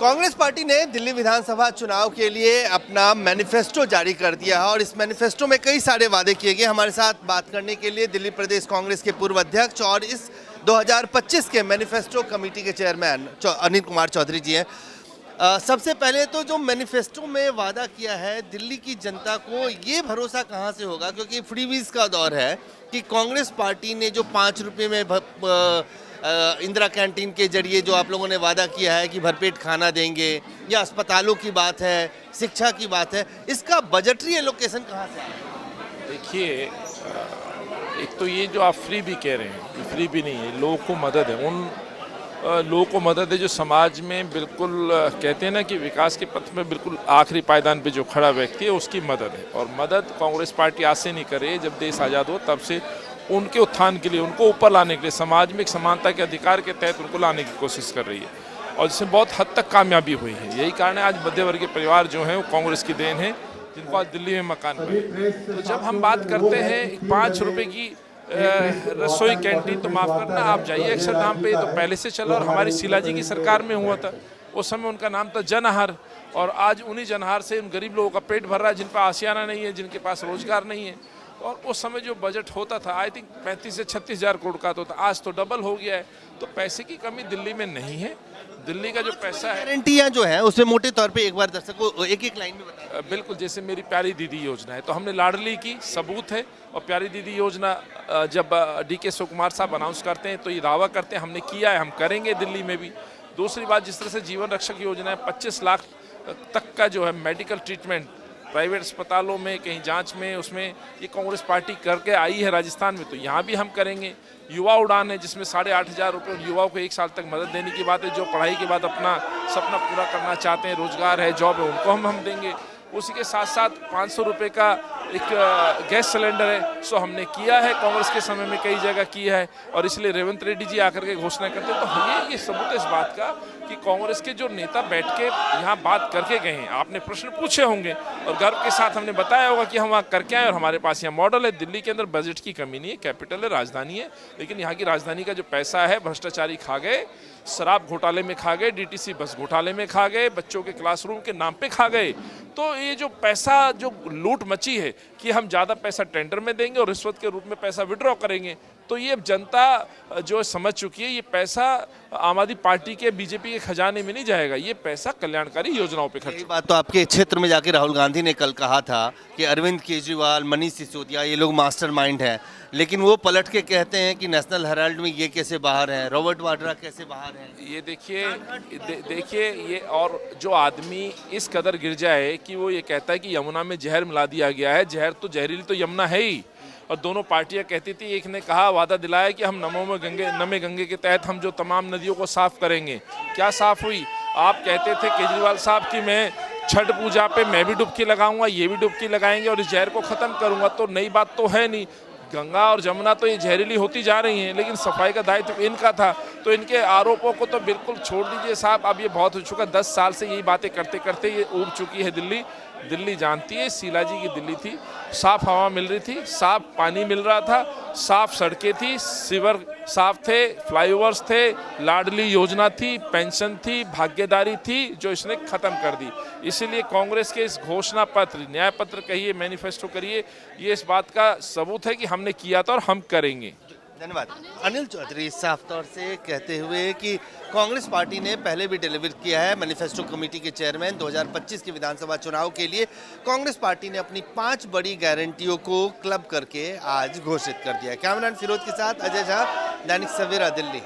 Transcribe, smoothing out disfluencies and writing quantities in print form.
Congress party ने दिल्ली विधानसभा चुनाव के लिए अपना मैनिफेस्टो जारी कर दिया है और इस मैनिफेस्टो में कई सारे वादे किए गए। हमारे साथ बात करने के लिए दिल्ली प्रदेश कांग्रेस के पूर्व अध्यक्ष और इस 2025 के मैनिफेस्टो कमेटी के चेयरमैन अनिल कुमार चौधरी जी हैं। सबसे पहले तो जो मैनिफेस्टो में वादा किया है, दिल्ली की जनता को ये भरोसा कहाँ से होगा, क्योंकि फ्रीबीज का दौर है, कि कांग्रेस पार्टी ने जो 5 रुपये में इंदिरा कैंटीन के जरिए जो आप लोगों ने वादा किया है कि भरपेट खाना देंगे, या अस्पतालों की बात है, शिक्षा की बात है, इसका बजटरी एलोकेशन कहाँ से आएगा? देखिए, एक तो ये जो आप फ्री भी कह रहे हैं, फ्री भी नहीं है, लोगों को मदद है, उन लोगों को मदद है जो समाज में बिल्कुल कहते हैं ना कि विकास के पथ में बिल्कुल आखिरी पायदान पे जो खड़ा व्यक्ति है उसकी मदद है। और मदद कांग्रेस पार्टी आज से नहीं कर रही है, जब देश आज़ाद हो तब से उनके उत्थान के लिए, उनको ऊपर लाने के लिए, समाज में एक समानता के अधिकार के तहत उनको लाने की कोशिश कर रही है और जिसमें बहुत हद तक कामयाबी हुई है। यही कारण है आज मध्यवर्गीय परिवार जो हैं वो कांग्रेस की देन है, जिनको आज दिल्ली में मकान मिले। तो जब हम बात करते हैं 5 रुपये की रसोई कैंटीन, तो माफ़ करना, आप जाइए अक्षरधाम पे, तो पहले से चला और हमारी शीला जी की सरकार में हुआ था। उस समय उनका नाम था जन आहार, और आज उन्हीं जन आहार से उन गरीब लोगों का पेट भर रहा है जिन पर आशियाना नहीं है, जिनके पास रोजगार नहीं है। और उस समय जो बजट होता था, आई थिंक 35 से 36 हज़ार करोड़ का तो था, आज तो डबल हो गया है। तो पैसे की कमी दिल्ली में नहीं है। दिल्ली का जो पैसा है, गारंटियां जो है उसमें मोटे तौर पे एक बार दर्शकों को एक लाइन में बताएं। बिल्कुल, जैसे मेरी प्यारी दीदी योजना है, तो हमने लाडली की सबूत है। और प्यारी दीदी योजना जब DK शिवकुमार साहब अनाउंस करते हैं तो ये दावा करते हैं हमने किया है, हम करेंगे दिल्ली में भी। दूसरी बात, जिस तरह से जीवन रक्षक योजना है, 25 लाख तक का जो है मेडिकल ट्रीटमेंट प्राइवेट अस्पतालों में, कहीं जांच में, उसमें ये कांग्रेस पार्टी करके आई है राजस्थान में, तो यहाँ भी हम करेंगे। युवा उड़ान है, जिसमें 8,500 रुपये युवाओं को 1 साल तक मदद देने की बात है, जो पढ़ाई के बाद अपना सपना पूरा करना चाहते हैं, रोजगार है, जॉब है, उनको हम देंगे। उसी के साथ साथ 500 रुपये का एक गैस सिलेंडर है, सो हमने किया है, कांग्रेस के समय में कई जगह किया है, और इसलिए रेवंत रेड्डी जी आकर के घोषणा करते हैं। तो ये सबूत है इस बात का कि कांग्रेस के जो नेता बैठ के यहाँ बात करके गए हैं, आपने प्रश्न पूछे होंगे और गर्व के साथ हमने बताया होगा कि हम वहाँ करके आए और हमारे पास यहाँ मॉडल है। दिल्ली के अंदर बजट की कमी नहीं है, कैपिटल है, राजधानी है, लेकिन यहाँ की राजधानी का जो पैसा है भ्रष्टाचारी खा गए, शराब घोटाले में खा गए, DTC बस घोटाले में खा गए, बच्चों के क्लासरूम के नाम पे खा गए। तो ये जो पैसा जो लूट मची है कि हम ज़्यादा पैसा टेंडर में देंगे और रिश्वत के रूप में पैसा विड्रॉ करेंगे, तो ये जनता जो समझ चुकी है, ये पैसा आम आदमी पार्टी के, BJP के खजाने में नहीं जाएगा, ये पैसा कल्याणकारी योजनाओं पे खर्च। ये बात तो आपके क्षेत्र में जाके राहुल गांधी ने कल कहा था कि अरविंद केजरीवाल, मनीष सिसोदिया, ये लोग मास्टरमाइंड हैं, लेकिन वो पलट के कहते हैं कि नेशनल हेराल्ड में ये कैसे बाहर हैं, रॉबर्ट वाड्रा कैसे बाहर हैं। ये देखिए ये, और जो आदमी इस कदर गिर जाए कि वो ये कहता है कि यमुना में जहर मिला दिया गया है, जहर तो जहरीली तो यमुना है ही। और दोनों पार्टियां कहती थी, एक ने कहा, वादा दिलाया कि हम नमे गंगे के तहत हम जो तमाम नदियों को साफ करेंगे। क्या साफ हुई? आप कहते थे केजरीवाल साहब कि मैं छठ पूजा पे मैं भी डुबकी लगाऊंगा, ये भी डुबकी लगाएंगे और इस जहर को खत्म करूंगा, तो नई बात तो है नहीं। गंगा और जमुना तो ये जहरीली होती जा रही हैं, लेकिन सफाई का दायित्व इनका था, तो इनके आरोपों को तो बिल्कुल छोड़ दीजिए साहब। अब ये बहुत हो चुका, 10 साल से यही बातें करते करते ये उब चुकी है दिल्ली। दिल्ली जानती है, शीला जी की दिल्ली थी, साफ हवा मिल रही थी, साफ पानी मिल रहा था, साफ सड़कें थी, सीवर साफ थे, फ्लाईओवर्स थे, लाडली योजना थी, पेंशन थी, भाग्यदारी थी, जो इसने खत्म कर दी। इसीलिए कांग्रेस के इस घोषणा पत्र, न्याय पत्र कहिए, मैनिफेस्टो करिए, ये इस बात का सबूत है कि हमने किया था और हम करेंगे। धन्यवाद। अनिल चौधरी साफ तौर से कहते हुए कि कांग्रेस पार्टी ने पहले भी डिलीवर किया है मैनिफेस्टो कमेटी के चेयरमैन। 2025 के विधानसभा चुनाव के लिए कांग्रेस पार्टी ने अपनी 5 बड़ी गारंटियों को क्लब करके आज घोषित कर दिया। कैमरामैन फिरोज के साथ अजय झा, दैनिक सवेरा, दिल्ली।